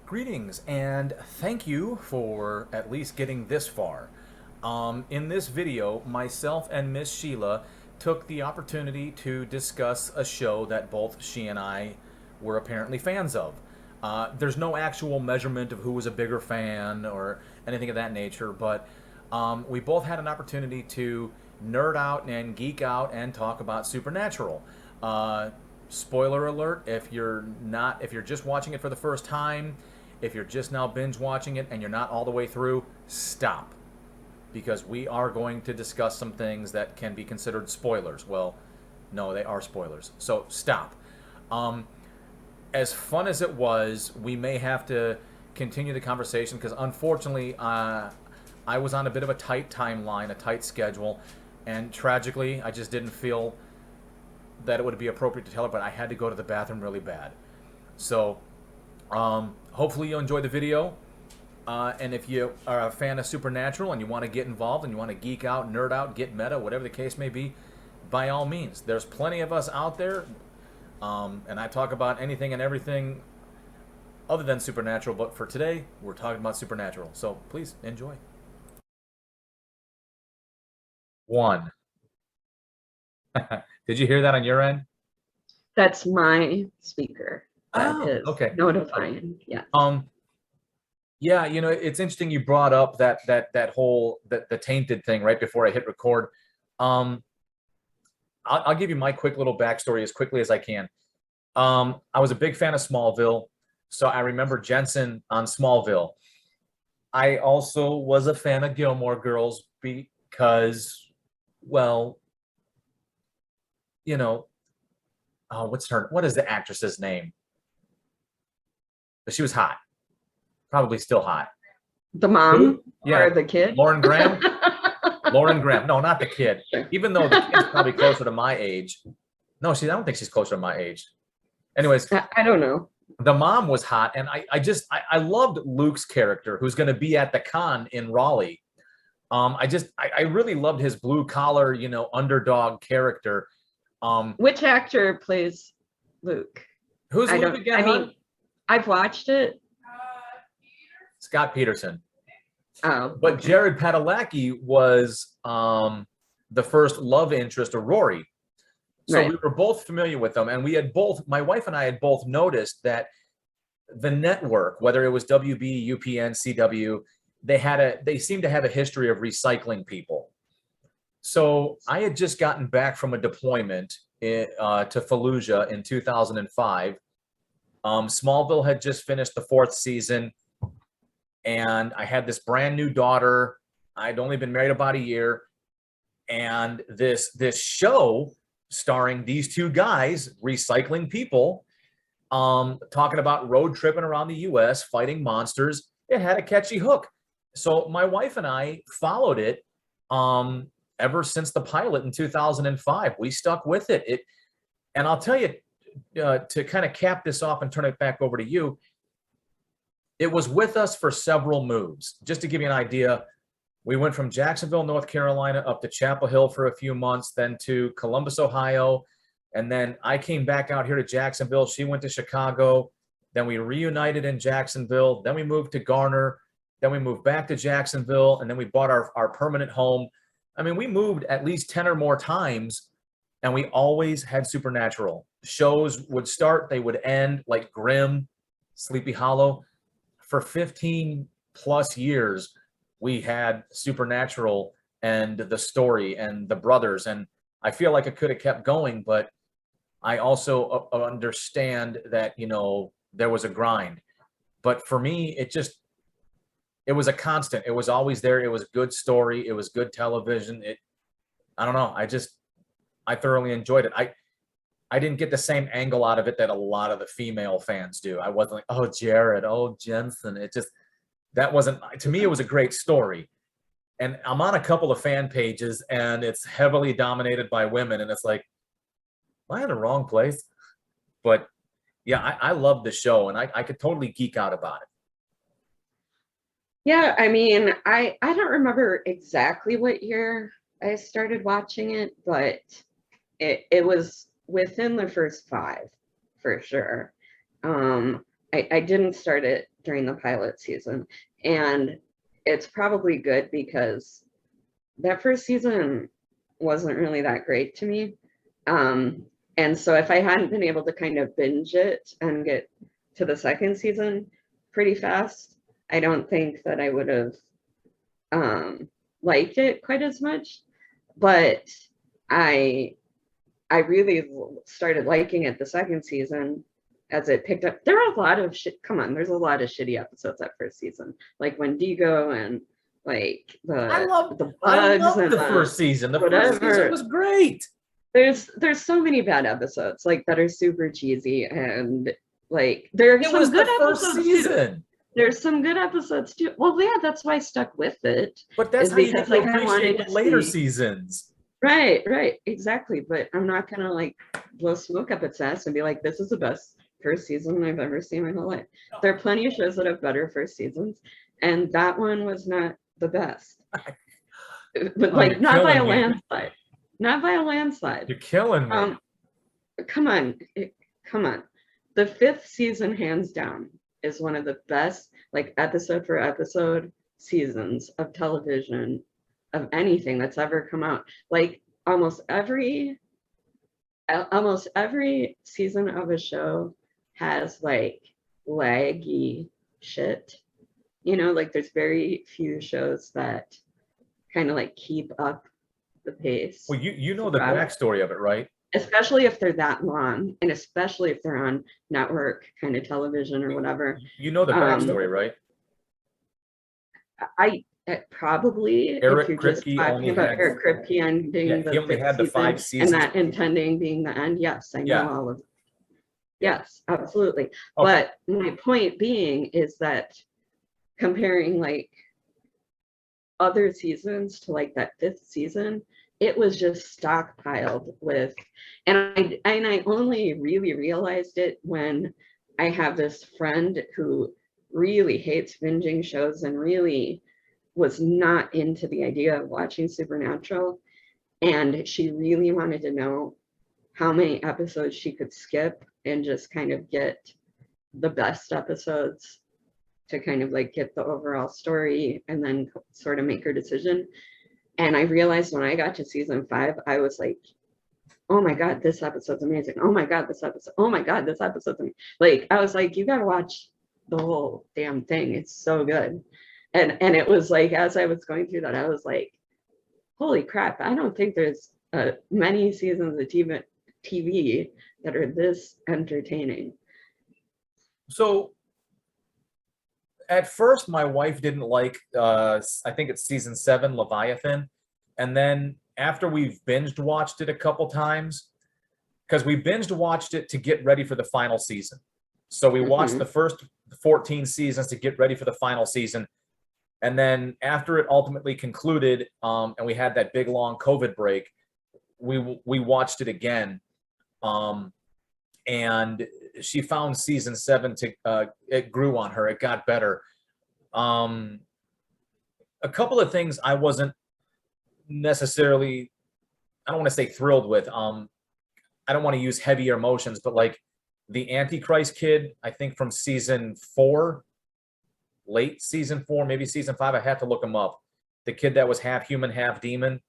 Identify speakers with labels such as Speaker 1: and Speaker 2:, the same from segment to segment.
Speaker 1: Greetings and thank you for at least getting this far. In this video, myself and Miss Sheila took the opportunity to discuss a show that both she and I were apparently fans of. There's no actual measurement of who was a bigger fan or anything of that nature, but we both had an opportunity to nerd out and geek out and talk about Supernatural. Spoiler alert, if you're just watching it for the first time, if you're just now binge watching it and you're not all the way through, stop, because we are going to discuss some things that can be considered spoilers. Well, no, they are spoilers, so stop. As fun as it was, we may have to continue the conversation because unfortunately I was on a bit of a tight timeline, a tight schedule, and tragically I just didn't feel that it would be appropriate to tell her, but I had to go to the bathroom really bad. So hopefully you'll enjoy the video. And if you are a fan of Supernatural and you want to get involved and you want to geek out, nerd out, get meta, whatever the case may be, by all means. There's plenty of us out there. And I talk about anything and everything other than Supernatural. But for today, we're talking about Supernatural. So please enjoy. One. Did you hear that on your end?
Speaker 2: That's my speaker that
Speaker 1: Oh,
Speaker 2: is
Speaker 1: okay.
Speaker 2: notifying. Yeah.
Speaker 1: Yeah, it's interesting you brought up that whole the tainted thing right before I hit record. Um, I'll give you my quick little backstory as quickly as I can. I was a big fan of Smallville, so I remember Jensen on Smallville. I also was a fan of Gilmore Girls because, well, you know, what is the actress's name? But she was hot, probably still hot.
Speaker 2: The mom
Speaker 1: Who? Yeah,
Speaker 2: or the kid?
Speaker 1: Lauren Graham. Lauren Graham. No, not the kid. Even though the kid's probably closer to my age. No, I don't think she's closer to my age. Anyways,
Speaker 2: I don't know.
Speaker 1: the mom was hot, and I loved Luke's character, who's going to be at the con in Raleigh. I really loved his blue collar, underdog character.
Speaker 2: Which actor plays Luke?
Speaker 1: Who's Luke again?
Speaker 2: I mean, I've watched it.
Speaker 1: Scott Peterson.
Speaker 2: Oh,
Speaker 1: but
Speaker 2: okay.
Speaker 1: Jared Padalecki was the first love interest of Rory. So
Speaker 2: Right.
Speaker 1: we were both familiar with them, and my wife and I had both noticed that the network, whether it was WB, UPN, CW, they seemed to have a history of recycling people. So I had just gotten back from a deployment to Fallujah in 2005. Smallville had just finished the 4th season, and I had this brand new daughter. I'd only been married about a year, and this show starring these two guys recycling people, talking about road tripping around the US fighting monsters. It had a catchy hook, so my wife and I followed it ever since the pilot in 2005. We stuck with it. And I'll tell you, to kind of cap this off and turn it back over to you, it was with us for several moves. Just to give you an idea, we went from Jacksonville, North Carolina, up to Chapel Hill for a few months, then to Columbus, Ohio, and then I came back out here to Jacksonville. She went to Chicago. Then we reunited in Jacksonville. Then we moved to Garner. Then we moved back to Jacksonville, and then we bought our permanent home. I mean, we moved at least 10 or more times, and we always had Supernatural. Shows would start, they would end, like Grimm, Sleepy Hollow. For 15 plus years, we had Supernatural and the story and the brothers. And I feel like it could have kept going, but I also understand that, there was a grind. But for me, it was a constant. It was always there. It was good story. It was good television. I don't know. I thoroughly enjoyed it. I didn't get the same angle out of it that a lot of the female fans do. I wasn't like, oh, Jared, oh, Jensen. That wasn't, to me, it was a great story. And I'm on a couple of fan pages, and it's heavily dominated by women. And it's like, am I in the wrong place? But yeah, I love the show, and I could totally geek out about it.
Speaker 2: Yeah, I mean, I don't remember exactly what year I started watching it, but it was within the first 5 for sure. I didn't start it during the pilot season, and it's probably good because that first season wasn't really that great to me. And so if I hadn't been able to kind of binge it and get to the second season pretty fast, I don't think that I would have liked it quite as much. But I I really started liking it the second season as it picked up. There were a lot of shit. Come on, there's a lot of shitty episodes that first season, like Wendigo and like
Speaker 1: I love
Speaker 2: the
Speaker 1: I
Speaker 2: bugs
Speaker 1: love
Speaker 2: and
Speaker 1: the first season. The first season
Speaker 2: whatever.
Speaker 1: was great.
Speaker 2: There's so many bad episodes like that are super cheesy, and like there are
Speaker 1: It
Speaker 2: some
Speaker 1: was
Speaker 2: good
Speaker 1: the first
Speaker 2: episodes too.
Speaker 1: season.
Speaker 2: There's some good episodes too. Well, yeah, that's why I stuck with it.
Speaker 1: But that's
Speaker 2: Is
Speaker 1: how you
Speaker 2: because
Speaker 1: get to
Speaker 2: like I wanted
Speaker 1: appreciate
Speaker 2: to
Speaker 1: the later
Speaker 2: see.
Speaker 1: seasons.
Speaker 2: Right, exactly. But I'm not gonna like blow smoke up its ass and be like, this is the best first season I've ever seen in my whole life. There are plenty of shows that have better first seasons, and that one was not the best. But
Speaker 1: Oh,
Speaker 2: like
Speaker 1: you're
Speaker 2: not by a
Speaker 1: killing me.
Speaker 2: landslide. Not by a landslide.
Speaker 1: You're killing me.
Speaker 2: Come on, come on. The fifth season, hands down, is one of the best, like episode for episode seasons of television of anything that's ever come out. Like almost every season of a show has like laggy shit. Like there's very few shows that kind of like keep up the pace
Speaker 1: Well, you know the
Speaker 2: throughout,
Speaker 1: backstory of it, right?
Speaker 2: especially if they're that long, and especially if they're on network kind of television or whatever.
Speaker 1: You know the backstory, right?
Speaker 2: I probably, if
Speaker 1: Eric
Speaker 2: you're just
Speaker 1: Kripke
Speaker 2: talking
Speaker 1: only
Speaker 2: about
Speaker 1: had
Speaker 2: Eric Kripke ending
Speaker 1: he
Speaker 2: the
Speaker 1: only
Speaker 2: fifth
Speaker 1: had the
Speaker 2: season
Speaker 1: 5 seasons.
Speaker 2: and that intending being the end, yes, I know
Speaker 1: Yeah.
Speaker 2: all of. Yes, absolutely.
Speaker 1: Okay.
Speaker 2: But my point being is that comparing like other seasons to like that fifth season, it was just stockpiled with, and I only really realized it when I have this friend who really hates binging shows and really was not into the idea of watching Supernatural, and she really wanted to know how many episodes she could skip and just kind of get the best episodes to kind of like get the overall story and then sort of make her decision. And I realized when I got to season 5, I was like, oh my God, this episode's amazing. Oh my God, this episode. Oh my God, this episode's amazing. Like, I was like, you got to watch the whole damn thing. It's so good. And it was like, as I was going through that, I was like, holy crap, I don't think there's many seasons of TV that are this entertaining.
Speaker 1: So at first, my wife didn't like, I think it's season 7, Leviathan. And then after we've binged watched it a couple times, because we binged watched it to get ready for the final season. So we watched the first 14 seasons to get ready for the final season. And then after it ultimately concluded, and we had that big long COVID break, we watched it again. And she found season 7 to it grew on her. It got better. A couple of things I wasn't necessarily, I don't want to say thrilled with. I don't want to use heavier emotions, but like the Antichrist kid, I think from season 4, late season 4, maybe season 5. I had to look him up. The kid that was half human, half demon.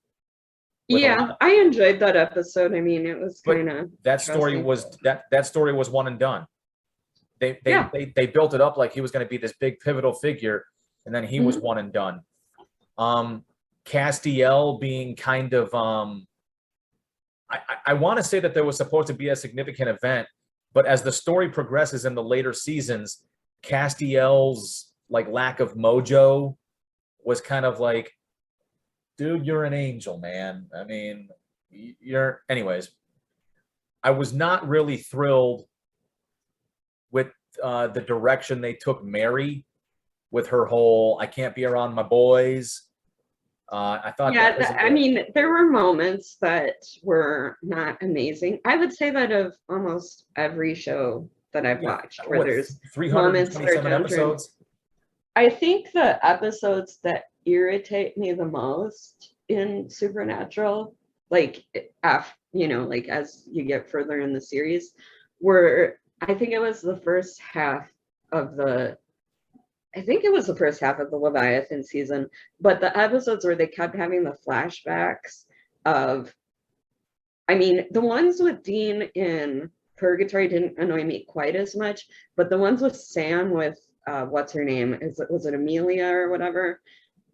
Speaker 2: Yeah, I enjoyed that episode. I mean, it was kind of
Speaker 1: that story was that story was one and done. They built it up like he was going to be this big pivotal figure, and then he was one and done. Castiel being kind of I want to say that there was supposed to be a significant event, but as the story progresses in the later seasons, Castiel's like lack of mojo was kind of like, dude, you're an angel, man. I mean, anyways. I was not really thrilled with the direction they took Mary with her whole, I can't be around my boys. I thought
Speaker 2: I mean, there were moments that were not amazing. I would say that of almost every show that I've watched, where there's moments that are episodes. I think the episodes that irritate me the most in Supernatural, like like as you get further in the series, were, I think it was the first half of I think it was the first half of the Leviathan season, but the episodes where they kept having the flashbacks of, I mean, the ones with Dean in Purgatory didn't annoy me quite as much, but the ones with Sam with what's her name? Was it Amelia or whatever?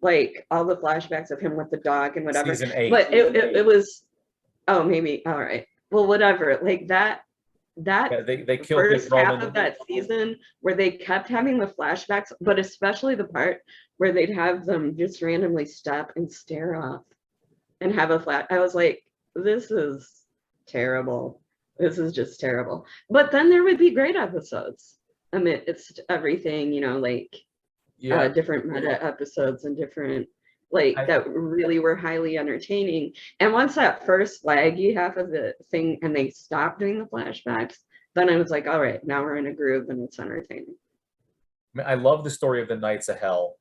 Speaker 2: Like all the flashbacks of him with the dog and whatever.
Speaker 1: Season 8.
Speaker 2: But it was, oh, maybe, all right. Well, whatever. Like that
Speaker 1: Yeah, they killed
Speaker 2: first
Speaker 1: it,
Speaker 2: half
Speaker 1: Roman.
Speaker 2: of that season where they kept having the flashbacks, but especially the part where they'd have them just randomly stop and stare off and have a flat. I was like, this is terrible. This is just terrible. But then there would be great episodes amidst everything, you know, like
Speaker 1: Yeah,
Speaker 2: different meta episodes and different that really were highly entertaining. And once that first laggy half of the thing and they stopped doing the flashbacks, then I was like, all right, now we're in a groove and it's entertaining.
Speaker 1: I love the story of the Knights of Hell.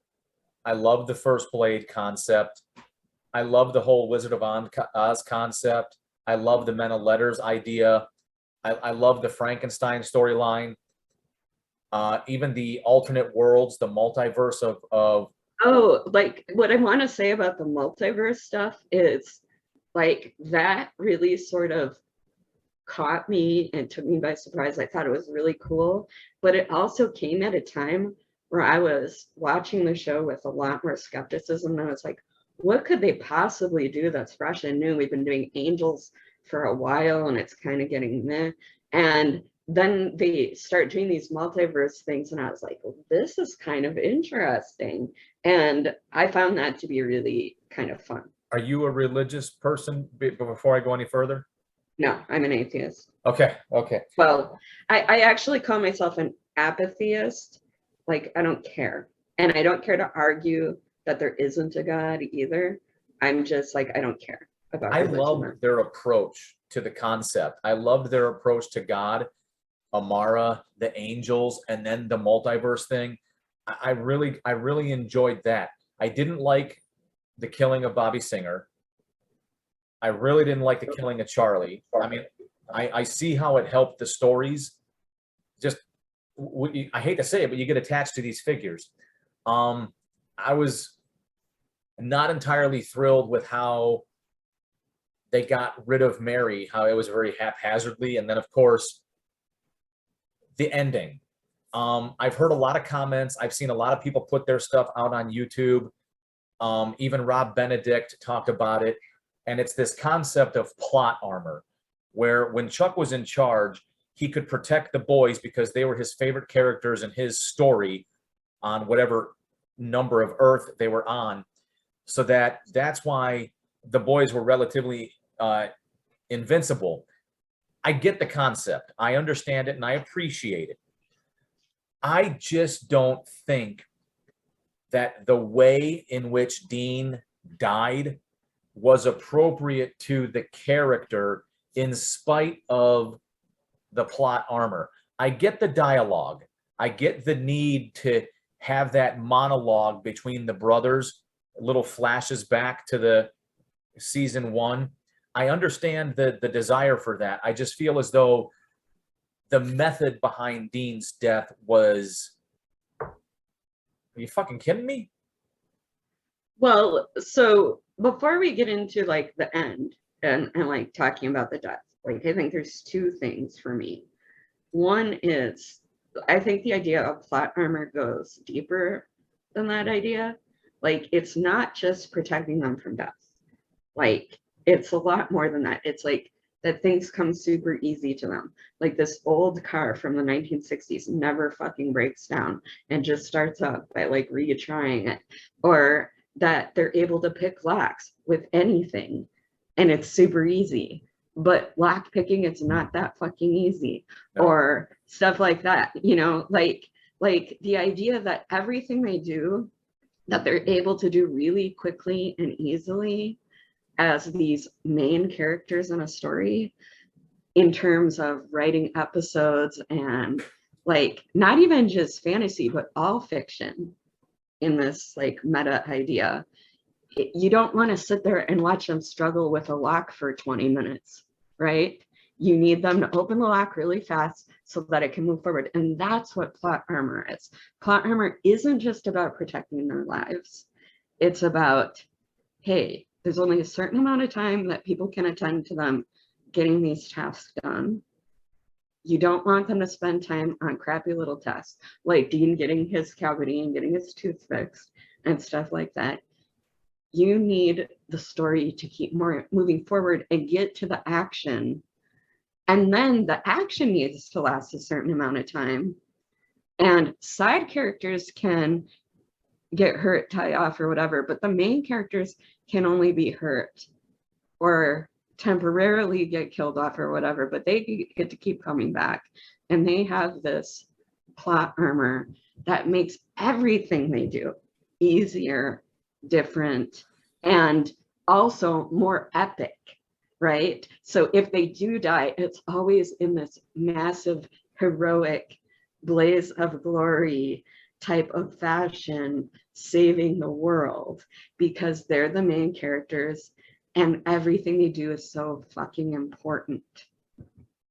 Speaker 1: I love the First Blade concept. I love the whole Wizard of Oz concept. I love the Men of Letters idea. I love the Frankenstein storyline. Even the alternate worlds, the multiverse of
Speaker 2: Oh, like what I want to say about the multiverse stuff is like that really sort of caught me and took me by surprise. I thought it was really cool, but it also came at a time where I was watching the show with a lot more skepticism. And I was like, what could they possibly do that's fresh and new? We've been doing Angels for a while and it's kind of getting meh. And then they start doing these multiverse things, and I was like, well, this is kind of interesting. And I found that to be really kind of fun.
Speaker 1: Are you a religious person before I go any further?
Speaker 2: No, I'm an atheist.
Speaker 1: Okay.
Speaker 2: Well, I actually call myself an apatheist. Like, I don't care. And I don't care to argue that there isn't a God either. I'm just like, I don't care about
Speaker 1: I
Speaker 2: religion.
Speaker 1: love their approach to the concept. I loved their approach to God, Amara, the angels, and then the multiverse thing. I really enjoyed that. I didn't like the killing of Bobby Singer. I really didn't like the killing of Charlie. I mean, I see how it helped the stories. Just, I hate to say it, but you get attached to these figures. I was not entirely thrilled with how they got rid of Mary, how it was very haphazardly. And then, of course, the ending. I've heard a lot of comments. I've seen a lot of people put their stuff out on YouTube. Even Rob Benedict talked about it. And it's this concept of plot armor, where when Chuck was in charge, he could protect the boys because they were his favorite characters in his story on whatever number of Earth they were on. So that's why the boys were relatively invincible. I get the concept. I understand it and I appreciate it. I just don't think that the way in which Dean died was appropriate to the character in spite of the plot armor. I get the dialogue. I get the need to have that monologue between the brothers, little flashes back to the season 1. I understand the desire for that. I just feel as though the method behind Dean's death was, are you fucking kidding me?
Speaker 2: Well, so before we get into like the end and like talking about the death, like I think there's two things for me. One is I think the idea of plot armor goes deeper than that idea. Like it's not just protecting them from death. Like it's a lot more than that. It's like that things come super easy to them. Like this old car from the 1960s never fucking breaks down and just starts up by like retrying it. Or that they're able to pick locks with anything and it's super easy. But lock picking, it's not that fucking easy.
Speaker 1: No.
Speaker 2: Or stuff like that, you know, like the idea that everything they do, that they're able to do really quickly and easily as these main characters in a story in terms of writing episodes and like not even just fantasy, but all fiction in this like meta idea. You don't want to sit there and watch them struggle with a lock for 20 minutes, right? You need them to open the lock really fast so that it can move forward. And that's what plot armor is. Plot armor isn't just about protecting their lives. It's about, hey, there's only a certain amount of time that people can attend to them getting these tasks done. You don't want them to spend time on crappy little tasks, like Dean getting his cavity and getting his tooth fixed and stuff like that. You need the story to keep moving forward and get to the action. And then the action needs to last a certain amount of time. And side characters can get hurt, tie off, or whatever, but the main characters can only be hurt or temporarily get killed off or whatever, but they get to keep coming back. And they have this plot armor that makes everything they do easier, different, and also more epic, right? So if they do die, it's always in this massive, heroic blaze of glory type of fashion, saving the world, because they're the main characters and everything they do is so fucking important.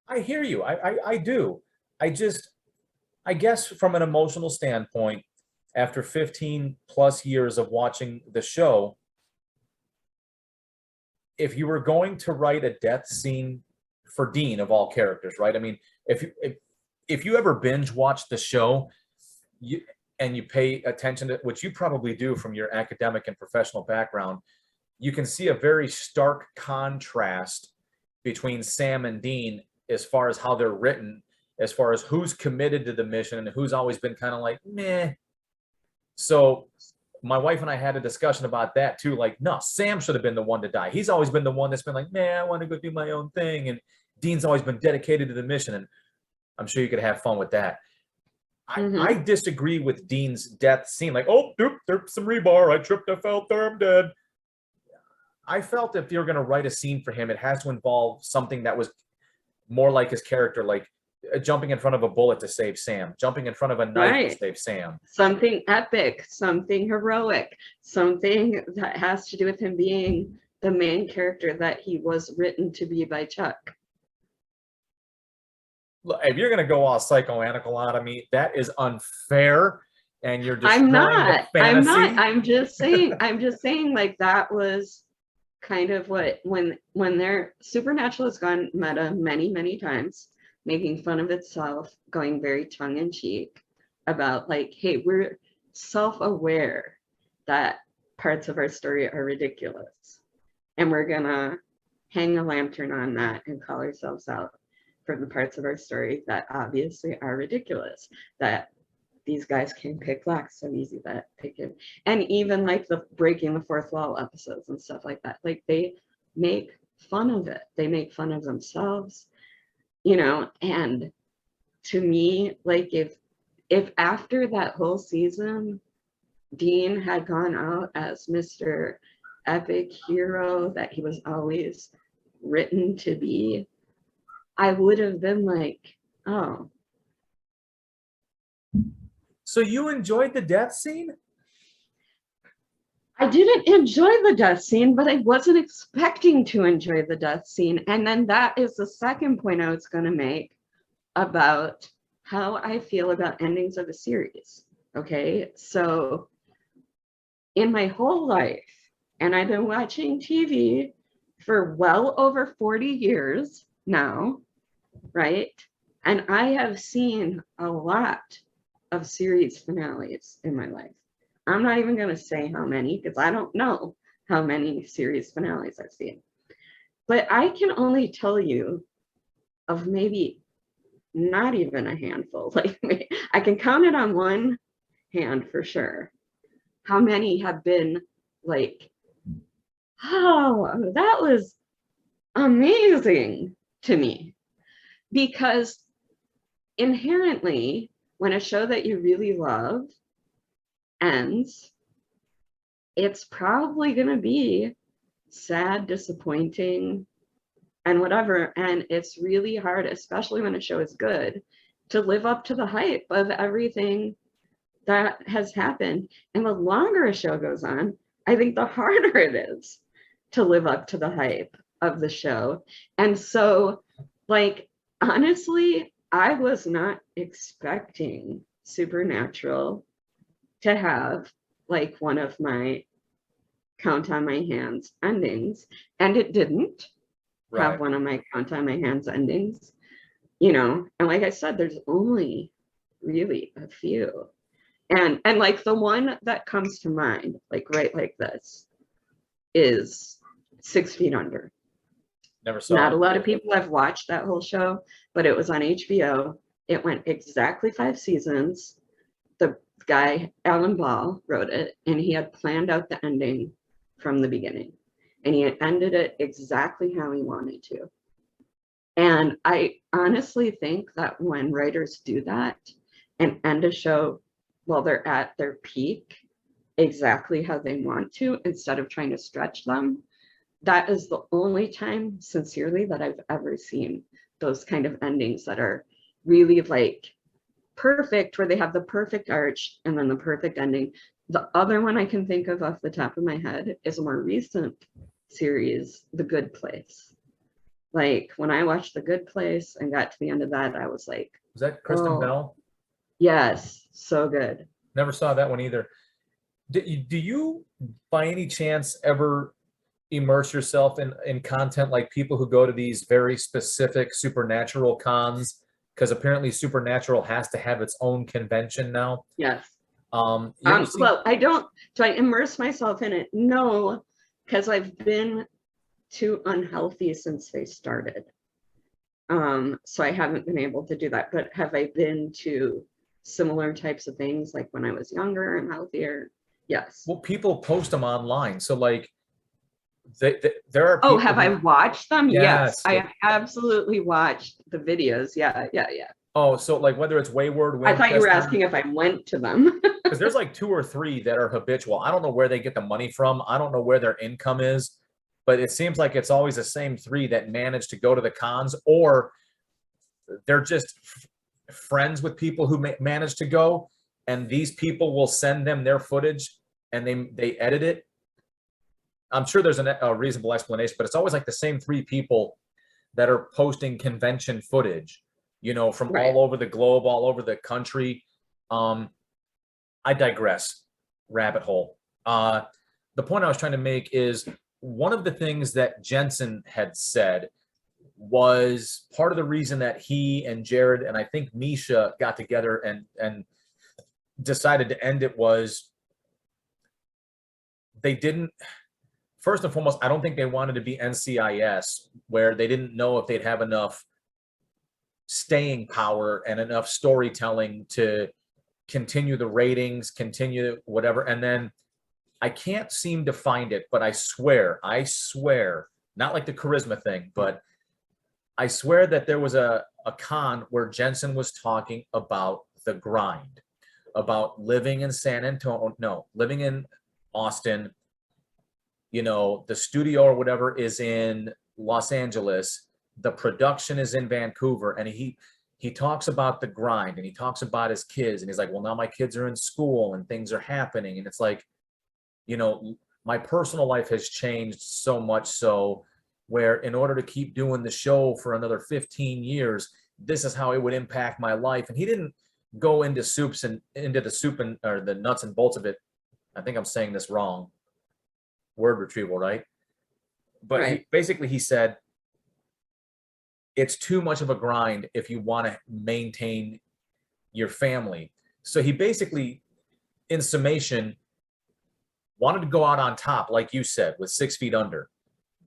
Speaker 1: I hear you. I do. I guess from an emotional standpoint, after 15 plus years of watching the show, if you were going to write a death scene for Dean of all characters, right? I mean, if you ever binge watch the show, and you pay attention to, which you probably do from your academic and professional background, you can see a very stark contrast between Sam and Dean as far as how they're written, as far as who's committed to the mission and who's always been kind of like, meh. So my wife and I had a discussion about that too. Like, no, Sam should have been the one to die. He's always been the one that's been like, man, I want to go do my own thing. And Dean's always been dedicated to the mission. And I'm sure you could have fun with that. I disagree with Dean's death scene. Like, oh, doop, there's some rebar. I tripped, I fell there, I'm dead. I felt if you're going to write a scene for him, it has to involve something that was more like his character, like jumping in front of a bullet to save Sam, jumping in front of a knife to save Sam.
Speaker 2: Something epic, something heroic, something that has to do with him being the main character that he was written to be by Chuck.
Speaker 1: Look, if you're going to go all psychoanalytical out of me, that is unfair. And you're just
Speaker 2: I'm not. I'm just saying like that was kind of what when their Supernatural has gone meta many times, making fun of itself, going very tongue-in-cheek about like, hey, we're self-aware that parts of our story are ridiculous. And we're gonna hang a lantern on that and call ourselves out for the parts of our story that obviously are ridiculous. That these guys can pick locks so easy that they can, and even like the breaking the fourth wall episodes and stuff like that. Like they make fun of it. They make fun of themselves, you know. And to me, like if after that whole season, Dean had gone out as Mr. Epic hero that he was always written to be, I would have been like, oh.
Speaker 1: So you enjoyed the death scene?
Speaker 2: I didn't enjoy the death scene, but I wasn't expecting to enjoy the death scene. And then that is the second point I was going to make about how I feel about endings of a series. Okay, so in my whole life, and I've been watching TV for well over 40 years now, right? And I have seen a lot of series finales in my life. I'm not even going to say how many because I don't know how many series finales I've seen. But I can only tell you of maybe not even a handful. Like I can count it on one hand for sure. How many have been like, oh, that was amazing to me. Because inherently, when a show that you really love ends, it's probably going to be sad, disappointing, and whatever. And it's really hard, especially when a show is good, to live up to the hype of everything that has happened. And the longer a show goes on, I think the harder it is to live up to the hype of the show. And so Like, honestly, I was not expecting Supernatural to have like one of my count on my hands endings, and it didn't have
Speaker 1: Right.
Speaker 2: one of my count on my hands endings, you know. And like I said, there's only really a few. And like the one that comes to mind, like right like this, is 6 Feet Under.
Speaker 1: Never saw
Speaker 2: Not a
Speaker 1: it.
Speaker 2: lot of people have watched that whole show, but it was on HBO. It went exactly 5 seasons. The guy, Alan Ball, wrote it, and he had planned out the ending from the beginning. And he had ended it exactly how he wanted to. And I honestly think that when writers do that and end a show while they're at their peak, exactly how they want to, instead of trying to stretch them, that is the only time, sincerely, that I've ever seen those kind of endings that are really like perfect, where they have the perfect arch and then the perfect ending. The other one I can think of off the top of my head is a more recent series, The Good Place. Like when I watched The Good Place and got to the end of that, I was like,
Speaker 1: Was that Kristen
Speaker 2: oh,
Speaker 1: Bell?
Speaker 2: yes, so good.
Speaker 1: Never saw that one either. Do you by any chance ever immerse yourself in content like people who go to these very specific supernatural cons? Because apparently supernatural has to have its own convention now.
Speaker 2: Yes.
Speaker 1: You ever see?
Speaker 2: Well, I don't, do I immerse myself in it? No, because I've been too unhealthy since they started. So I haven't been able to do that. But have I been to similar types of things like when I was younger and healthier? Yes.
Speaker 1: Well, people post them online. So like there are
Speaker 2: Oh,
Speaker 1: people
Speaker 2: have I
Speaker 1: who,
Speaker 2: watched them? Yes,
Speaker 1: yes.
Speaker 2: I have absolutely watched the videos. Yeah, yeah, yeah.
Speaker 1: Oh, so like whether it's Wayward,
Speaker 2: I thought you were
Speaker 1: Winchester,
Speaker 2: asking if I went to them.
Speaker 1: because there's like two or three that are habitual. I don't know where they get the money from. I don't know where their income is, but it seems like it's always the same three that manage to go to the cons, or they're just friends with people who manage to go, and these people will send them their footage and they edit it. I'm sure there's a reasonable explanation, but it's always like the same three people that are posting convention footage, you know, from
Speaker 2: Right.
Speaker 1: all over the globe, all over the country. Um, I digress. Rabbit hole. The point I was trying to make is one of the things that Jensen had said was part of the reason that he and Jared and I think Misha got together and decided to end it was they didn't. First and foremost, I don't think they wanted to be NCIS, where they didn't know if they'd have enough staying power and enough storytelling to continue the ratings, continue whatever. And then I can't seem to find it, but I swear, not like the charisma thing, but I swear that there was a con where Jensen was talking about the grind, about living in San Antonio, no, living in Austin, you know, the studio or whatever is in Los Angeles, the production is in Vancouver, and he talks about the grind and he talks about his kids, and he's like, well, now my kids are in school and things are happening, and it's like, you know, my personal life has changed so much so where in order to keep doing the show for another 15 years, this is how it would impact my life. And he didn't go into soups and into the soup and or the nuts and bolts of it. I think I'm saying this wrong. Word retrieval, right? But
Speaker 2: Right.
Speaker 1: he said it's too much of a grind if you want to maintain your family. So he basically, in summation, wanted to go out on top, like you said, with 6 feet under.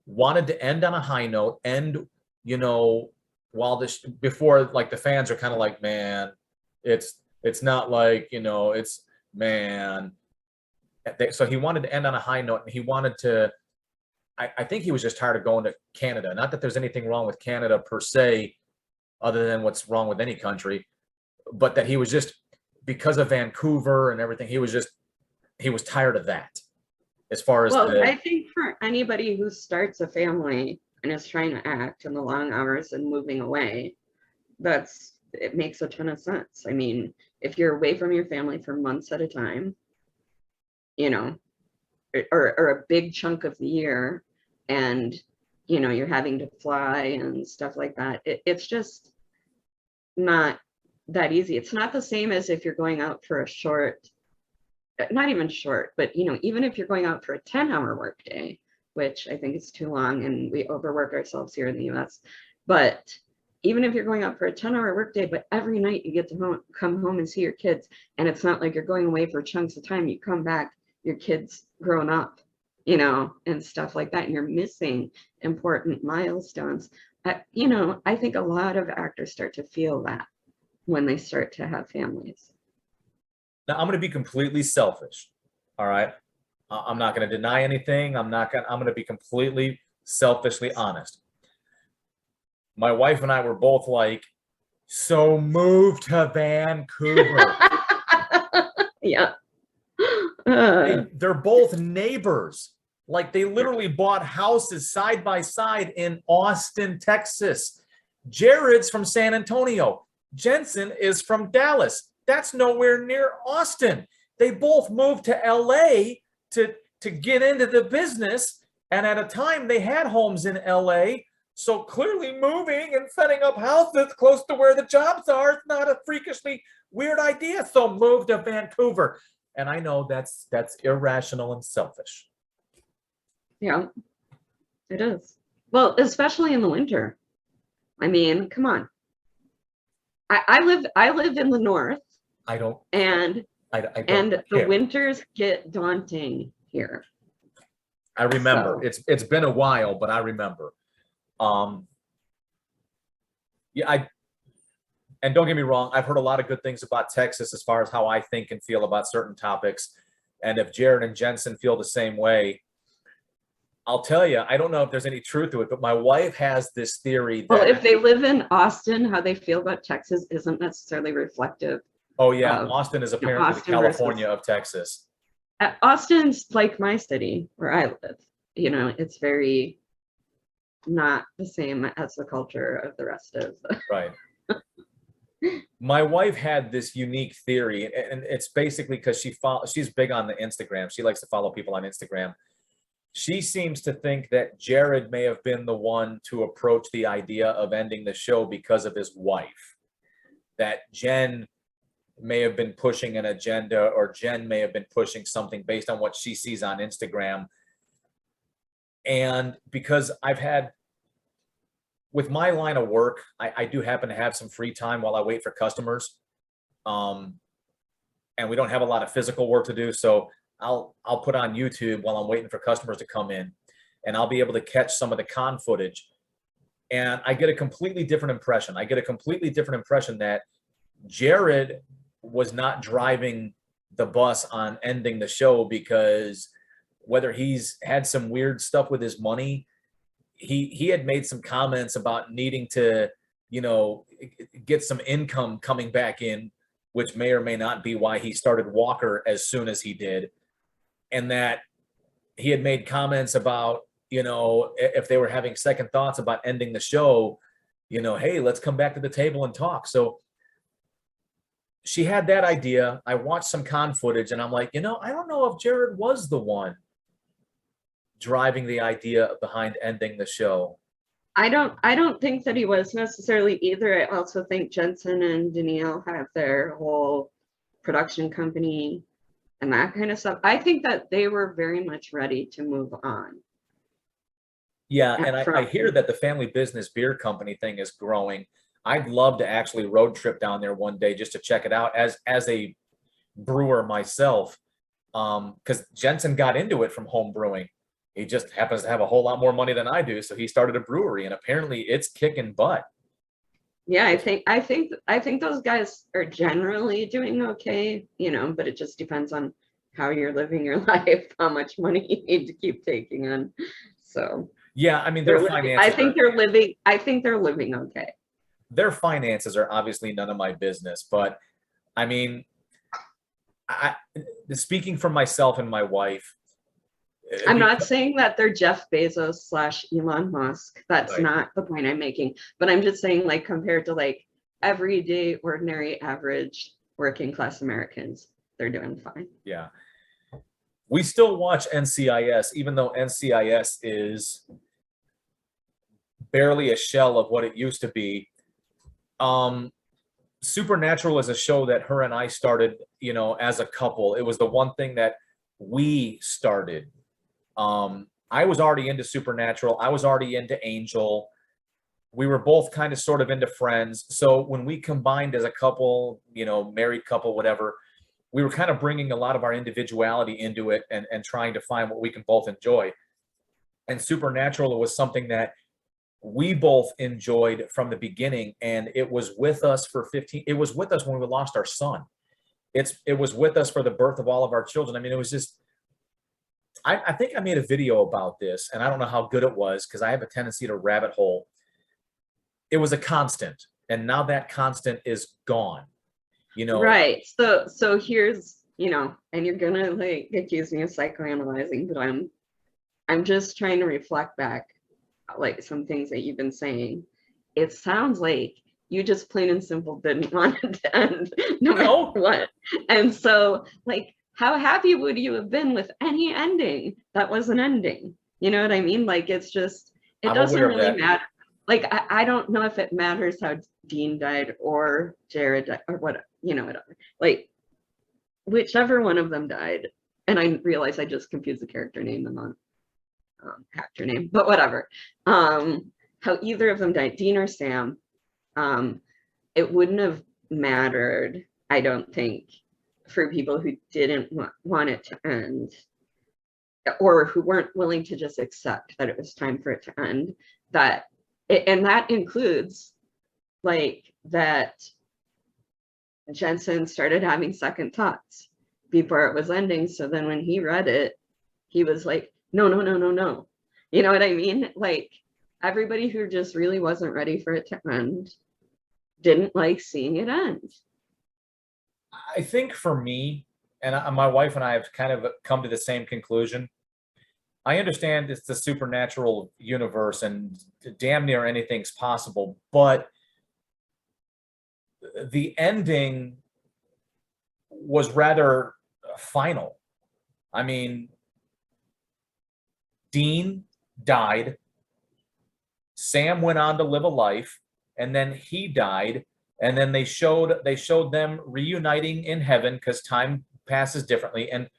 Speaker 1: Wanted to end on a high note, end, you know, while this before like the fans are kind of like, man, it's not like, you know, it's man. So he wanted to end on a high note, and he wanted to. I think he was just tired of going to Canada. Not that there's anything wrong with Canada per se, other than what's wrong with any country, but that he was just because of Vancouver and everything. He was tired of that. As far as
Speaker 2: Well,
Speaker 1: the
Speaker 2: I think for anybody who starts a family and is trying to act in the long hours and moving away, it makes a ton of sense. I mean, if you're away from your family for months at a time, you know, or a big chunk of the year, and you know, you're having to fly and stuff like that. It's just not that easy. It's not the same as if you're going out for a short, not even short, but you know, even if you're going out for a 10-hour workday, which I think is too long and we overwork ourselves here in the US. But even if you're going out for a 10-hour workday, but every night you get to come home and see your kids, and it's not like you're going away for chunks of time. You come back, your kids grown up, you know, and stuff like that, and you're missing important milestones. You know, I think a lot of actors start to feel that when they start to have families.
Speaker 1: Now, I'm going to be completely selfish. All right. I'm not going to deny anything. I'm going to be completely selfishly honest. My wife and I were both like, so move to Vancouver.
Speaker 2: Yeah.
Speaker 1: They're both neighbors. Like they literally bought houses side by side in Austin, Texas. Jared's from San Antonio. Jensen is from Dallas. That's nowhere near Austin. They both moved to LA to get into the business. And at a time they had homes in LA. So clearly moving and setting up houses close to where the jobs are is not a freakishly weird idea. So move to Vancouver. And I know that's irrational and selfish.
Speaker 2: Yeah, it is. Well, especially in the winter. I mean, come on. I live in the north.
Speaker 1: I don't.
Speaker 2: And
Speaker 1: the
Speaker 2: winters get daunting here.
Speaker 1: I remember. So. It's been a while, but I remember. Yeah, and don't get me wrong, I've heard a lot of good things about Texas as far as how I think and feel about certain topics. And if Jared and Jensen feel the same way, I'll tell you, I don't know if there's any truth to it, but my wife has this theory that...
Speaker 2: Well, if they live in Austin, how they feel about Texas isn't necessarily reflective.
Speaker 1: Oh, yeah. Austin is apparently Austin the California of Texas.
Speaker 2: Austin's like my city where I live. You know, it's very not the same as the culture of the rest of the...
Speaker 1: Right. My wife had this unique theory, and it's basically because she's big on the Instagram. She likes to follow people on Instagram. She seems to think that Jared may have been the one to approach the idea of ending the show because of his wife. That Jen may have been pushing an agenda, or Jen may have been pushing something based on what she sees on Instagram. And because I've had, with my line of work, I do happen to have some free time while I wait for customers. And we don't have a lot of physical work to do. So I'll put on YouTube while I'm waiting for customers to come in, and I'll be able to catch some of the con footage. And I get a completely different impression. I get a completely different impression that Jared was not driving the bus on ending the show, because whether he's had some weird stuff with his money, he had made some comments about needing to, you know, get some income coming back in, which may or may not be why he started Walker as soon as he did. And that he had made comments about, you know, if they were having second thoughts about ending the show, you know, hey, let's come back to the table and talk. So she had that idea. I watched some con footage and I'm like, you know, I don't know if Jared was the one driving the idea behind ending the show.
Speaker 2: I don't think that he was necessarily either. I also think Jensen and Danielle have their whole production company and that kind of stuff. I think that they were very much ready to move on.
Speaker 1: Yeah, and I hear that the family business beer company thing is growing. I'd love to actually road trip down there one day just to check it out as a brewer myself, because Jensen got into it from home brewing. He just happens to have a whole lot more money than I do, so he started a brewery, and apparently it's kicking butt.
Speaker 2: Yeah, I think those guys are generally doing okay, you know, but it just depends on how you're living your life, how much money you need to keep taking on. So
Speaker 1: yeah, I mean, their finances.
Speaker 2: I think they're living okay.
Speaker 1: Their finances are obviously none of my business, but I mean, speaking for myself and my wife,
Speaker 2: I'm not saying that they're Jeff Bezos / Elon Musk. That's
Speaker 1: right.
Speaker 2: Not the point I'm making. But I'm just saying, like, compared to like everyday, ordinary, average working class Americans, they're doing fine.
Speaker 1: Yeah. We still watch NCIS, even though NCIS is barely a shell of what it used to be. Supernatural is a show that her and I started, as a couple. It was the one thing that we started. I was already into Supernatural. I was already into Angel. We were both kind of sort of into Friends. So when we combined as a couple, married couple, whatever, we were kind of bringing a lot of our individuality into it and trying to find what we can both enjoy. And Supernatural was something that we both enjoyed from the beginning, and it was with us it was with us when we lost our son. It was with us for the birth of all of our children. I mean, it was just, I think I made a video about this, and I don't know how good it was because I have a tendency to rabbit hole. It was a constant, and now that constant is gone.
Speaker 2: Right. So here's, and you're gonna like accuse me of psychoanalyzing, but I'm just trying to reflect back like some things that you've been saying. It sounds like you just plain and simple didn't want it to end no matter what. And so like, how happy would you have been with any ending that was an ending? You know what I mean? Like, it's just, it doesn't really matter. Like, I don't know if it matters how Dean died or Jared died or what, whatever. Like, whichever one of them died. And I realize I just confused the character name and not actor name, but whatever. How either of them died, Dean or Sam, it wouldn't have mattered, I don't think, for people who didn't want it to end, or who weren't willing to just accept that it was time for it to end. And that includes like that Jensen started having second thoughts before it was ending. So then when he read it, he was like, no. You know what I mean? Like, everybody who just really wasn't ready for it to end didn't like seeing it end.
Speaker 1: I think for me, and my wife and I have kind of come to the same conclusion. I understand it's the supernatural universe and damn near anything's possible, but the ending was rather final. I mean, Dean died, Sam went on to live a life, and then he died, and then they showed them reuniting in heaven because time passes differently. And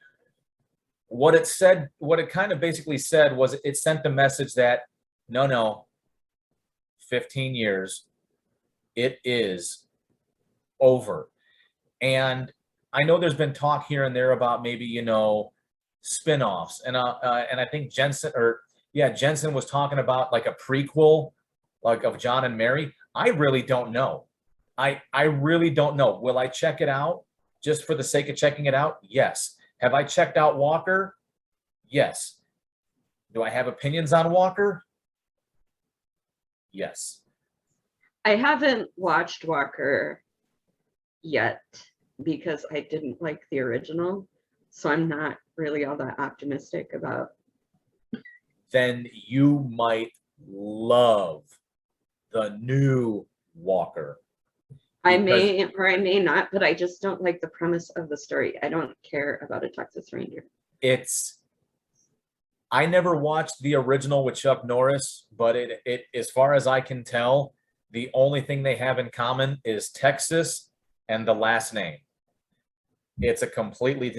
Speaker 1: what it kind of basically said was, it sent the message that no, 15 years, it is over. And I know there's been talk here and there about maybe, spin-offs, and I think Jensen was talking about like a prequel, like of John and Mary. I really don't know. I really don't know. Will I check it out just for the sake of checking it out? Yes. Have I checked out Walker? Yes. Do I have opinions on Walker? Yes.
Speaker 2: I haven't watched Walker yet because I didn't like the original, so I'm not really all that optimistic about.
Speaker 1: Then you might love the new Walker.
Speaker 2: I may or I may not, but I just don't like the premise of the story. I don't care about a Texas Ranger.
Speaker 1: I never watched the original with Chuck Norris, but it as far as I can tell, the only thing they have in common is Texas and the last name. It's a completely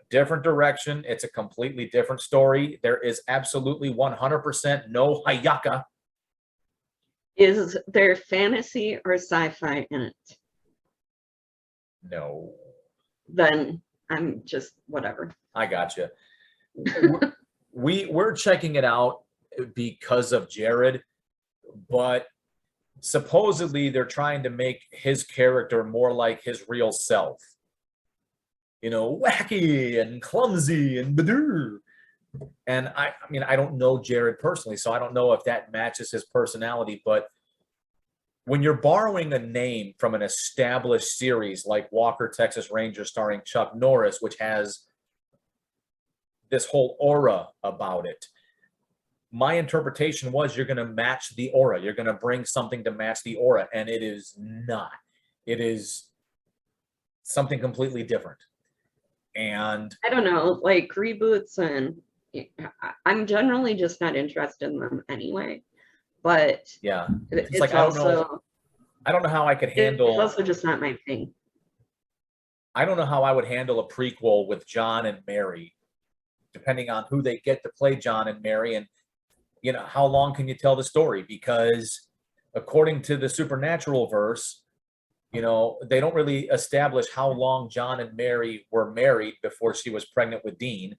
Speaker 1: different direction. It's a completely different story. There is absolutely 100% no Hayaka.
Speaker 2: Is there fantasy or sci-fi in it?
Speaker 1: No.
Speaker 2: Then I'm just whatever.
Speaker 1: I gotcha. We're checking it out because of Jared, but supposedly they're trying to make his character more like his real self. Wacky and clumsy and badoo. And I mean, I don't know Jared personally, so I don't know if that matches his personality, but when you're borrowing a name from an established series like Walker, Texas Ranger, starring Chuck Norris, which has this whole aura about it, my interpretation was you're going to match the aura. You're going to bring something to match the aura, and it is not. It is something completely different. And
Speaker 2: I don't know, like reboots, and I'm generally just not interested in them anyway. but
Speaker 1: Yeah.
Speaker 2: it's
Speaker 1: like,
Speaker 2: also
Speaker 1: I don't know how I could
Speaker 2: it's
Speaker 1: handle,
Speaker 2: also just not my thing.
Speaker 1: I don't know how I would handle a prequel with John and Mary, depending on who they get to play John and Mary, and how long can you tell the story? Because according to the supernatural verse, they don't really establish how long John and Mary were married before she was pregnant with Dean.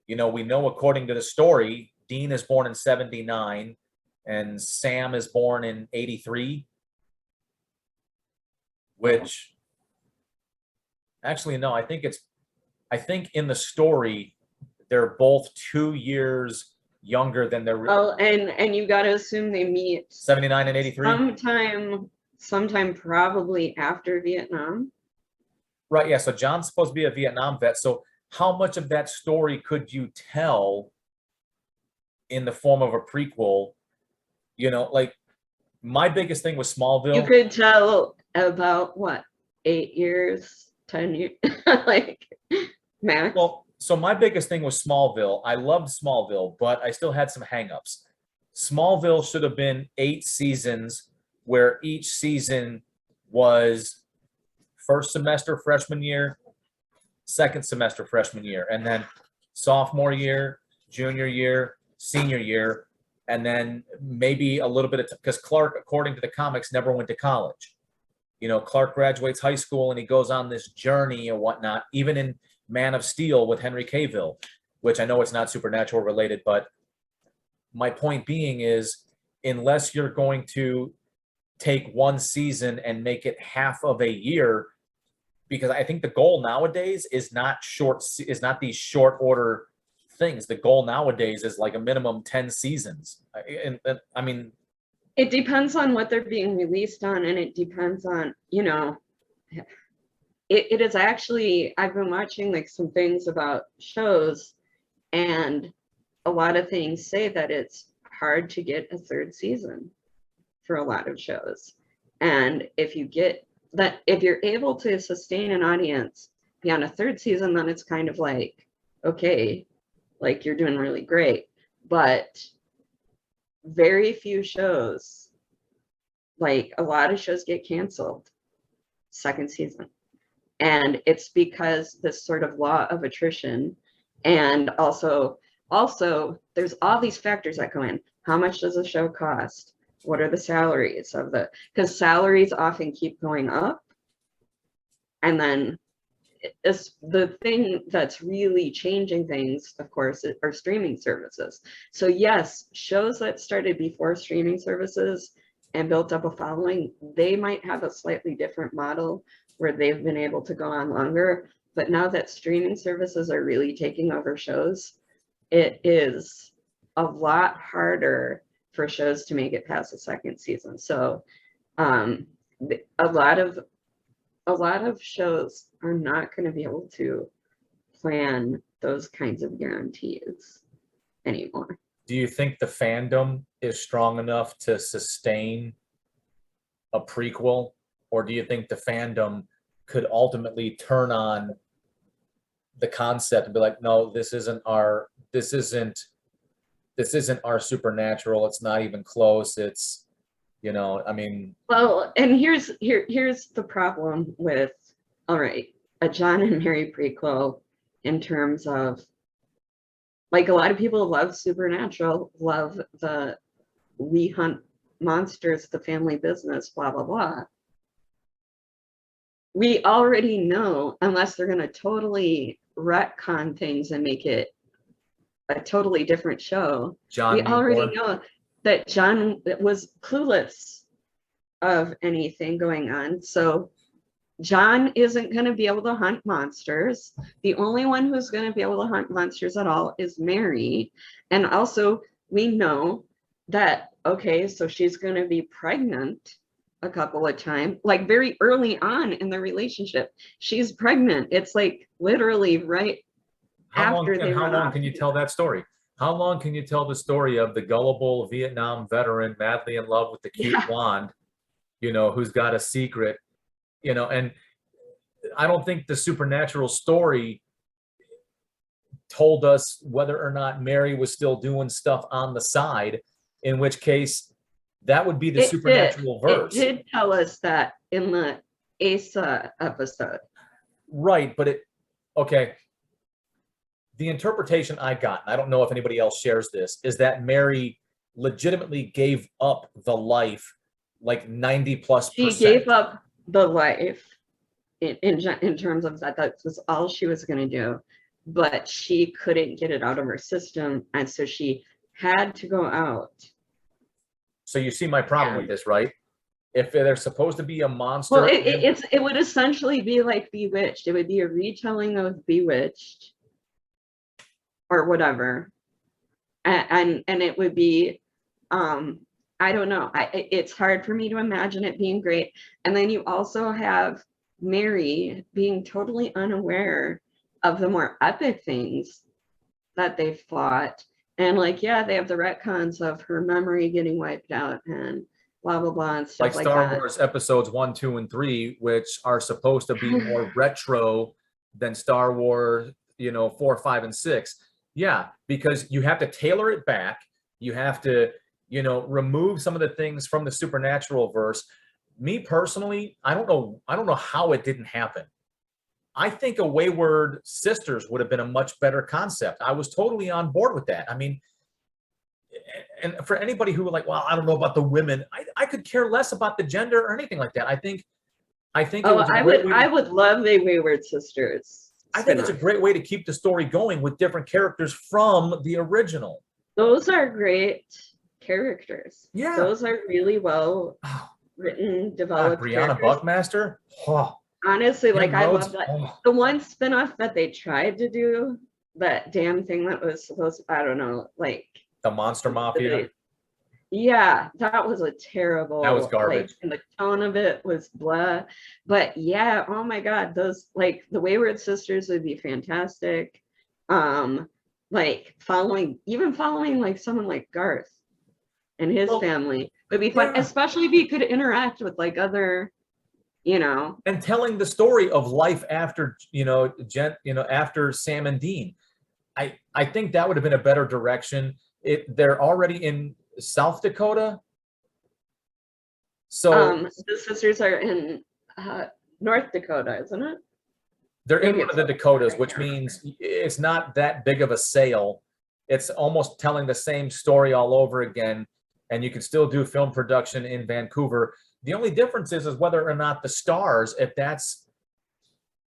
Speaker 1: We know according to the story, Dean is born in 79 and Sam is born in 83, which actually, no, I think in the story, they're both 2 years younger than their
Speaker 2: Well, and you got to assume they meet
Speaker 1: 79 and 83.
Speaker 2: sometime probably after Vietnam.
Speaker 1: Right. Yeah. So John's supposed to be a Vietnam vet. So how much of that story could you tell in the form of a prequel? Like my biggest thing was
Speaker 2: You
Speaker 1: Smallville.
Speaker 2: could tell about what, 8 years, 10 years, like max.
Speaker 1: Well, so my biggest thing was Smallville. I loved Smallville, but I still had some hangups. Smallville should have been 8 seasons where each season was first semester freshman year, second semester freshman year, and then sophomore year, junior year, senior year, and then maybe a little bit of, because Clark, according to the comics, never went to college. Clark graduates high school and he goes on this journey and whatnot, even in Man of Steel with Henry Cavill, which I know it's not supernatural related, but my point being is, unless you're going to take one season and make it half of a year, because I think the goal nowadays is not these short order things. The goal nowadays is like a minimum 10 seasons. And I mean,
Speaker 2: it depends on what they're being released on, and it depends on, it is actually, I've been watching like some things about shows, and a lot of things say that it's hard to get a third season for a lot of shows. And if you're able to sustain an audience beyond a third season, then it's kind of like, okay, like you're doing really great. But very few shows, like a lot of shows get canceled second season. And it's because this sort of law of attrition, and also there's all these factors that go in. How much does a show cost? What are the salaries of because salaries often keep going up. And then it's the thing that's really changing things, of course, are streaming services. So yes, shows that started before streaming services and built up a following, they might have a slightly different model where they've been able to go on longer. But now that streaming services are really taking over shows, it is a lot harder for shows to make it past the second season. So a lot of shows are not going to be able to plan those kinds of guarantees anymore.
Speaker 1: Do you think the fandom is strong enough to sustain a prequel, or do you think the fandom could ultimately turn on the concept and be like, no, this isn't our supernatural, it's not even close, it's I mean,
Speaker 2: well, and here's the problem with, all right, a John and Mary prequel, in terms of, like, a lot of people love supernatural, love the we hunt monsters, the family business, blah blah blah. We already know, unless they're going to totally retcon things and make it a totally different show,
Speaker 1: John
Speaker 2: we already
Speaker 1: Newborn.
Speaker 2: know that John was clueless of anything going on. So John isn't going to be able to hunt monsters. The only one who's going to be able to hunt monsters at all is Mary. And also, we know that, okay, so she's going to be pregnant a couple of times, like very early on in the relationship. She's pregnant. It's like literally right after they run off.
Speaker 1: How long can you tell that story? How long can you tell the story of the gullible Vietnam veteran madly in love with the cute blonde, who's got a secret, and I don't think the supernatural story told us whether or not Mary was still doing stuff on the side, in which case That would be the
Speaker 2: It did.
Speaker 1: supernatural
Speaker 2: It
Speaker 1: verse.
Speaker 2: did tell us that in the Asa episode.
Speaker 1: Right, but okay. The interpretation I got, and I don't know if anybody else shares this, is that Mary legitimately gave up the life like 90+%.
Speaker 2: She gave up the life in terms of that was all she was going to do, but she couldn't get it out of her system, and so she had to go out.
Speaker 1: So you see my problem with this, right? If there's supposed to be a monster,
Speaker 2: well, it would essentially be like Bewitched. It would be a retelling of Bewitched or whatever, and it would be I don't know. It's hard for me to imagine it being great. And then you also have Mary being totally unaware of the more epic things that they fought. And like, yeah, they have the retcons of her memory getting wiped out and blah, blah, blah, and stuff like
Speaker 1: Star
Speaker 2: that.
Speaker 1: Wars episodes 1, 2, and 3, which are supposed to be more retro than Star Wars, 4, 5, and 6. Yeah, because you have to tailor it back. You have to remove some of the things from the supernatural verse. Me personally, I don't know how it didn't happen. I think a Wayward Sisters would have been a much better concept. I was totally on board with that. I mean, and for anybody who were like, well, I don't know about the women, I could care less about the gender or anything like that. I think
Speaker 2: I would love the Wayward Sisters.
Speaker 1: I think it's a great way to keep the story going with different characters from the original.
Speaker 2: Those are great characters.
Speaker 1: Yeah.
Speaker 2: Those are really well written, developed.
Speaker 1: Brianna Buckmaster. Oh,
Speaker 2: honestly, like I love that. Oh. The one spinoff that they tried to do, that damn thing that was supposed to, I don't know, like
Speaker 1: the Monster Mafia.
Speaker 2: Yeah, that was a terrible.
Speaker 1: That was garbage.
Speaker 2: Like, and the tone of it was blah. But yeah, oh my God, those like the Wayward Sisters would be fantastic. Like following like someone like Garth and his family would be fun, especially if you could interact with like other,
Speaker 1: and telling the story of life after after Sam and Dean. I think that would have been a better direction. They're already in South Dakota, so
Speaker 2: the sisters are in North Dakota, isn't it?
Speaker 1: They're in one of the Dakotas, which means it's not that big of a sale. It's almost telling the same story all over again, and you can still do film production in Vancouver. The only difference is whether or not the stars,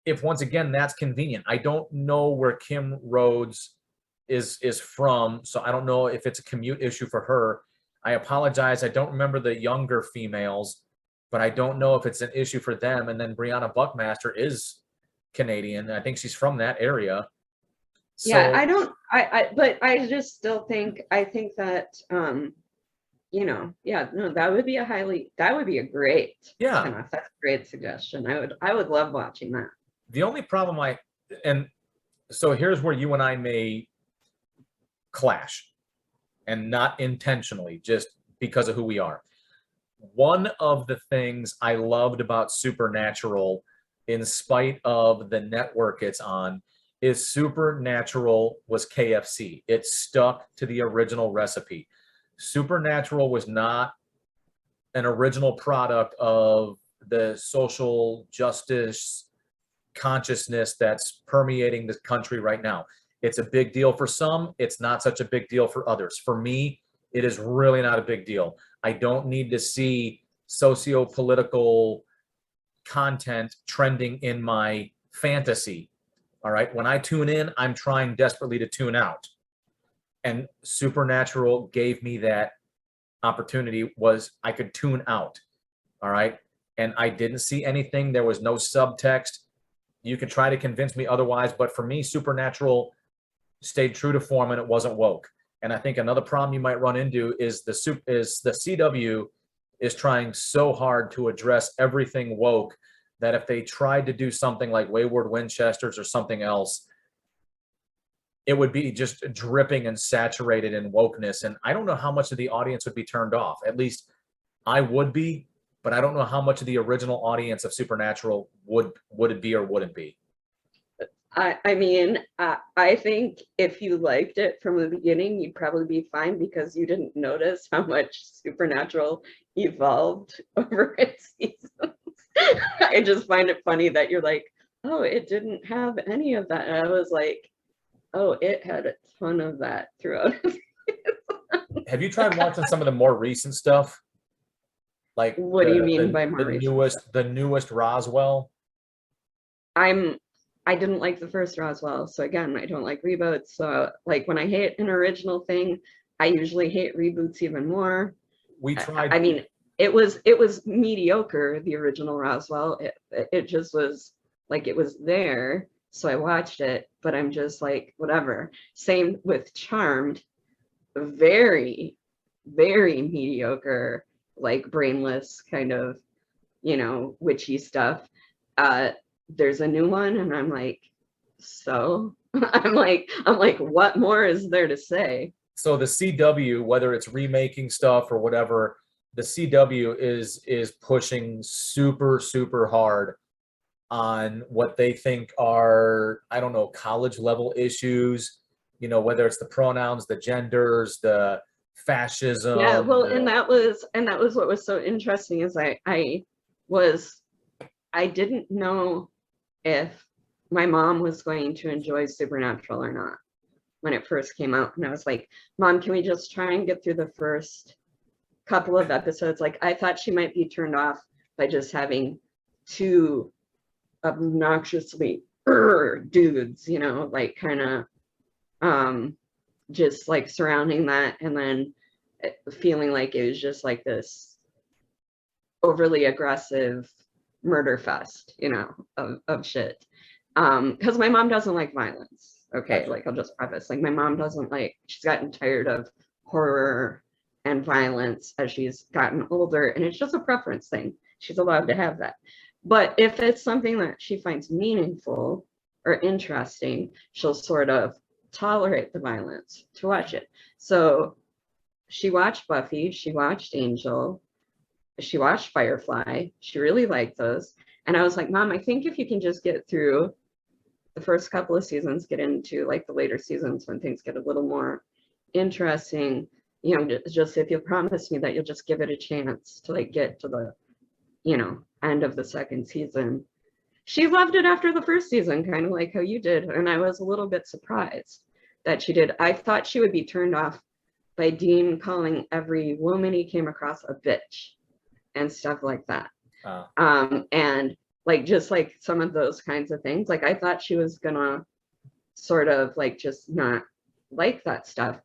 Speaker 1: if once again that's convenient. I don't know where Kim Rhodes is from, so I don't know if it's a commute issue for her. I apologize. I don't remember the younger females, but I don't know if it's an issue for them. And then Brianna Buckmaster is Canadian. I think she's from that area.
Speaker 2: So, yeah, but I just still think, that, that would be a great, that's a great suggestion. I would love watching that.
Speaker 1: The only problem so here's where you and I may clash, and not intentionally, just because of who we are. One of the things I loved about Supernatural, in spite of the network it's on, is Supernatural was KFC. It stuck to the original recipe. Supernatural was not an original product of the social justice consciousness that's permeating the country right now. It's a big deal for some. It's not such a big deal for others. For me, it is really not a big deal. I don't need to see socio-political content trending in my fantasy. All right. When I tune in, I'm trying desperately to tune out. And Supernatural gave me that opportunity. Was I could tune out. All right. And I didn't see anything. There was no subtext. You can try to convince me otherwise, but for me, Supernatural stayed true to form, and it wasn't woke. And I think another problem you might run into is the CW is trying so hard to address everything woke that if they tried to do something like Wayward Winchesters or something else, it would be just dripping and saturated in wokeness. And I don't know how much of the audience would be turned off. At least I would be, but I don't know how much of the original audience of Supernatural would it be or wouldn't be.
Speaker 2: I mean, I think if you liked it from the beginning, you'd probably be fine because you didn't notice how much Supernatural evolved over its seasons. I just find it funny that you're like, oh, it didn't have any of that. And I was like, oh, it had a ton of that throughout.
Speaker 1: Have you tried watching some of the more recent stuff? Like
Speaker 2: What do you mean by more
Speaker 1: the
Speaker 2: recent stuff?
Speaker 1: newest Roswell?
Speaker 2: I'm I didn't like the first Roswell, so again, I don't like reboots. So like when I hate an original thing, I usually hate reboots even more.
Speaker 1: We
Speaker 2: I
Speaker 1: tried.
Speaker 2: mean, it was mediocre, the original Roswell. It just was like it was there, so I watched it, but I'm just like whatever. Same with Charmed, very, very mediocre, like brainless kind of, witchy stuff. Uh, there's a new one, and I'm like, so I'm like, what more is there to say?
Speaker 1: So the CW, whether it's remaking stuff or whatever, the CW is pushing super hard on what they think are, I don't know, college level issues, whether it's the pronouns, the genders, the
Speaker 2: Yeah,
Speaker 1: fascism,
Speaker 2: well, and that was what was so interesting is was I didn't know if my mom was going to enjoy Supernatural or not when it first came out. And I was like, Mom, can we just try and get through the first couple of episodes? Like, I thought she might be turned off by just having two obnoxiously dudes, like kind of just like surrounding that, and then feeling like it was just like this overly aggressive murder fest, of shit. Because my mom doesn't like violence. Okay,
Speaker 1: gotcha.
Speaker 2: like I'll just preface, like my mom doesn't like. She's gotten tired of horror and violence as she's gotten older, and it's just a preference thing. She's allowed to have that. But if it's something that she finds meaningful or interesting, she'll sort of tolerate the violence to watch it. So she watched Buffy, she watched Angel, she watched Firefly. She really liked those. And I was like, Mom, I think if you can just get through the first couple of seasons, get into like the later seasons when things get a little more interesting, just if you'll promise me that you'll just give it a chance to like get to the, end of the second season. She loved it after the first season, kind of like how you did. And I was a little bit surprised that she did. I thought she would be turned off by Dean calling every woman he came across a bitch and stuff like that. And like just like some of those kinds of things, like I thought she was gonna sort of like just not like that stuff,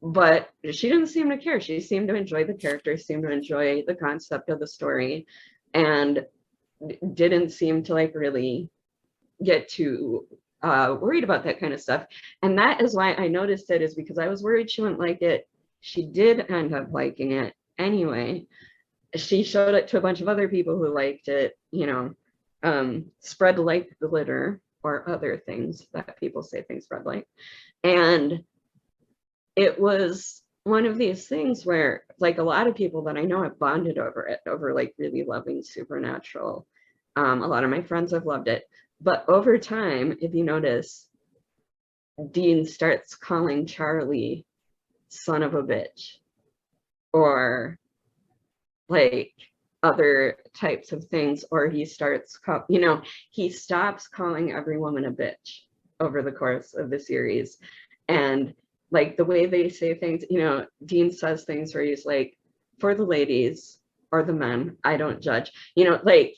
Speaker 2: but she didn't seem to care. She seemed to enjoy the characters, seemed to enjoy the concept of the story, and didn't seem to like really get too worried about that kind of stuff. And that is why I noticed it, is because I was worried she wouldn't like it. She did end up liking it anyway. She showed it to a bunch of other people who liked it, spread like glitter or other things that people say things spread like. And it was one of these things where like a lot of people that I know have bonded over it, over like really loving Supernatural. A lot of my friends have loved it. But over time, if you notice, Dean starts calling Charlie son of a bitch, or like other types of things, or he he stops calling every woman a bitch over the course of the series. And like the way they say things, Dean says things where he's like, for the ladies or the men, I don't judge, like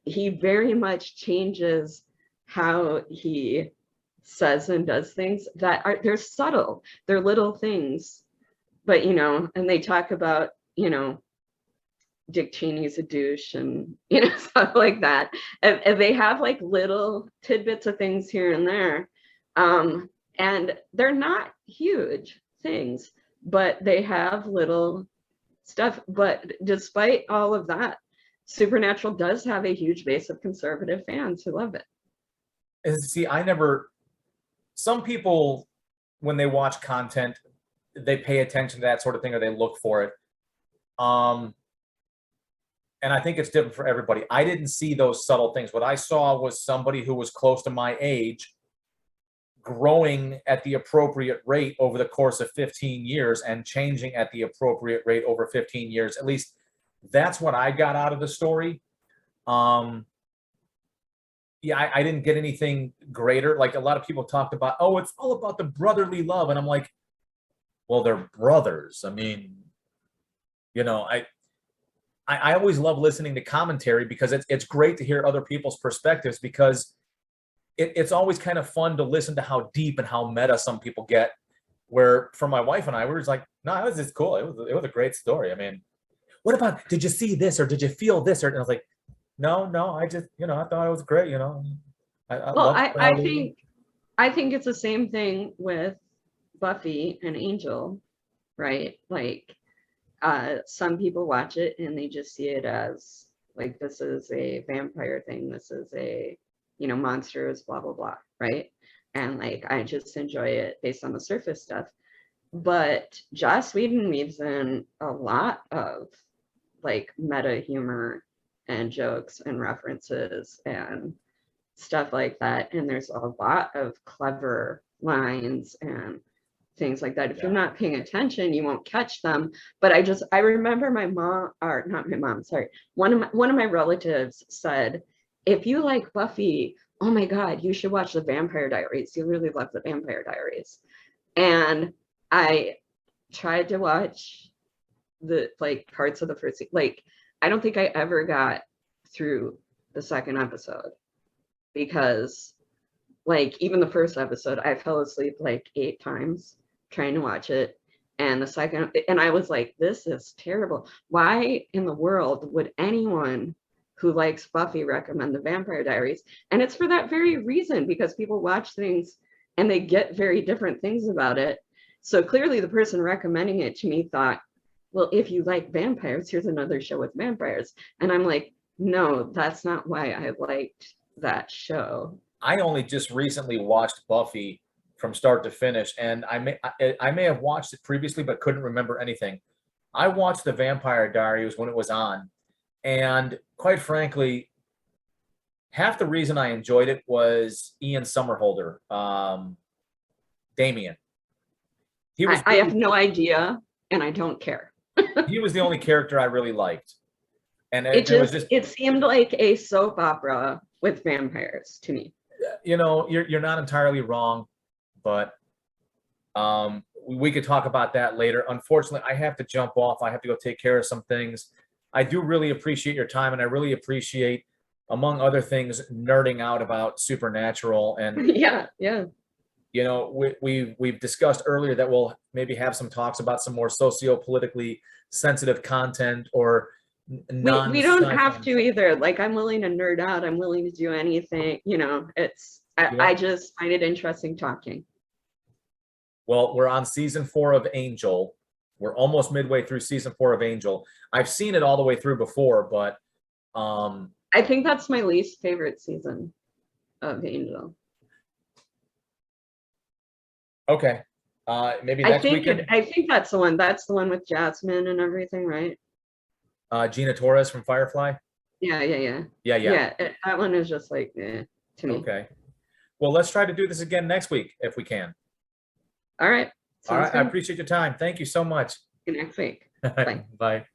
Speaker 2: he very much changes how he says and does things that they're subtle, they're little things, but and they talk about, Dick Cheney's a douche and stuff like that. And they have like little tidbits of things here and there, and they're not huge things, but they have little stuff. But despite all of that, Supernatural does have a huge base of conservative fans who love it.
Speaker 1: And see, some people, when they watch content, they pay attention to that sort of thing, or they look for it. and I think it's different for everybody. I didn't see those subtle things. What I saw was somebody who was close to my age growing at the appropriate rate over the course of 15 years and changing at the appropriate rate over 15 years. At least that's what I got out of the story. Yeah, I didn't get anything greater. Like a lot of people talked about, oh, it's all about the brotherly love. And I'm like, well, they're brothers. I mean, you know, I always love listening to commentary because it's great to hear other people's perspectives, because it's always kind of fun to listen to how deep and how meta some people get. Where for my wife and I, we were just like, no, it was just cool. It was a great story. I mean, what about, did you see this or did you feel this? Or, and I was like, no, I just, I thought it was great.
Speaker 2: Well, I think it's the same thing with Buffy and Angel, right? Like, some people watch it and they just see it as like, this is a vampire thing. This is a, monsters, blah, blah, blah, right? And like, I just enjoy it based on the surface stuff. But Joss Whedon weaves in a lot of like meta humor and jokes and references and stuff like that. And there's a lot of clever lines and things like that. If you're not paying attention, you won't catch them. But I remember my mom, or not my mom, sorry. One of my relatives said, if you like Buffy, oh my God, you should watch the Vampire Diaries. You really love the Vampire Diaries. And I tried to watch the like parts of the first, like, I don't think I ever got through the second episode, because like even the first episode, I fell asleep like 8 times trying to watch it. And the second, and I was like, this is terrible. Why in the world would anyone who likes Buffy recommend the Vampire Diaries? And it's for that very reason, because people watch things and they get very different things about it. So clearly the person recommending it to me thought, well, if you like vampires, here's another show with vampires. And I'm like, no, that's not why I liked that show.
Speaker 1: I only just recently watched Buffy from start to finish, and I may have watched it previously, but couldn't remember anything. I watched the Vampire Diaries when it was on, and quite frankly, half the reason I enjoyed it was Ian Somerhalder, Damien.
Speaker 2: I have no idea, and I don't care.
Speaker 1: He was the only character I really liked. And
Speaker 2: it seemed like a soap opera with vampires to me.
Speaker 1: You're not entirely wrong, but we could talk about that later. Unfortunately, I have to jump off. I have to go take care of some things. I do really appreciate your time, and I really appreciate, among other things, nerding out about Supernatural. And
Speaker 2: yeah.
Speaker 1: We've discussed earlier that we'll maybe have some talks about some more socio-politically sensitive content, or
Speaker 2: we don't have to either. Like, I'm willing to nerd out. I'm willing to do anything. I just find it interesting talking.
Speaker 1: Well, we're on season 4 of Angel. We're almost midway through season 4 of Angel. I've seen it all the way through before, but
Speaker 2: I think that's my least favorite season of Angel.
Speaker 1: Okay. Maybe next weekend.
Speaker 2: I think that's the one. That's the one with Jasmine and everything, right?
Speaker 1: Gina Torres from Firefly.
Speaker 2: Yeah. That one is just like, to me.
Speaker 1: Okay. Well, let's try to do this again next week if we can.
Speaker 2: All right.
Speaker 1: All right. Good. I appreciate your time. Thank you so much.
Speaker 2: See you next week. Bye.
Speaker 1: Bye.